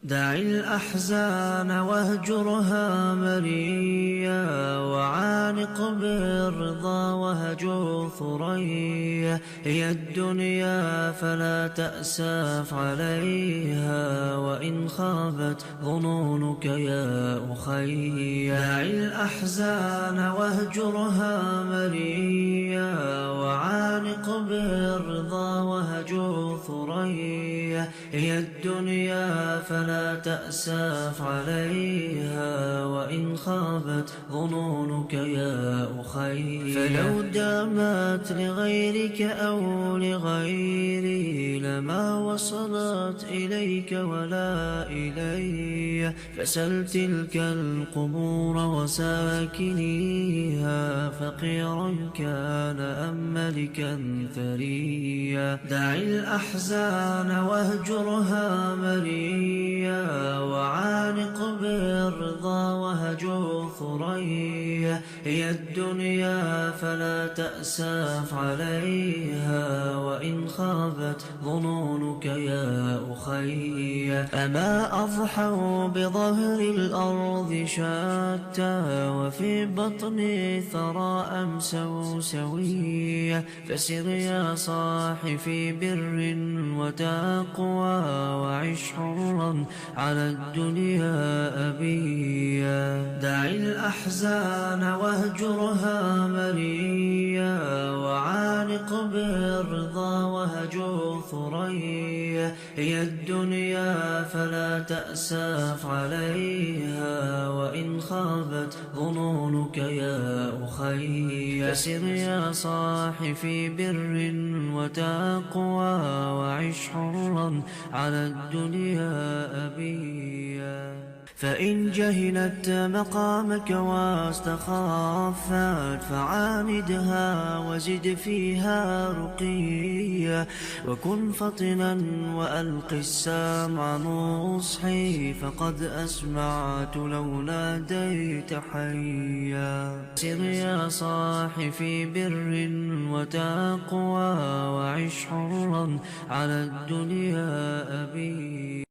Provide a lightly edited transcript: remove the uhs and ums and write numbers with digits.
دع الأحزان واهجرها مريا، وعانق بالرضا وهجر ثريا. هي الدنيا فلا تأسف عليها، وإن خابت ظنونك يا أخي. دع الأحزان واهجرها مريا، وعانق بالرضا وهجر ثريا. هي الدنيا فلا تأسف عليها، وإن خابت ظنونك يا أخي. فلو دامت لغيرك أو لغيري لما وصلت إليك ولا إلي. فسل تلك القبور وساكنيها، فقيرا كان أم ملكا ثريا. دع الأحزان واهجرها مريا، وعانق بالرضا وهجر ثريا. هي الدنيا فلا تأسف عليها، وإن خابت ظنونك يا أخي. أما أضحوا بظهر الأرض شتى، وفي بطن ثرى أمسوا سويا. فسر يا صاحي في بر وتقوى، وعش حرا على الدنيا أبيا. دع الأحزان واهجرها مريا، وعانق بالرضا وهجر ثريا. هي الدنيا فلا تأسف عليها، وإن خابت ظنونك يا أخي. فسر يا صاحي في بر وتقوى، وعش حرا على الدنيا أبيا. فإن جهلت مقامك واستخفت، فعاندها وزد فيها رقيا. وكن فطنا وألق السمع نصحي، فقد أسمعت لو ناديت حيا. سر يا صاحي في بر وتقوى، وعش حرا على الدنيا أبيا.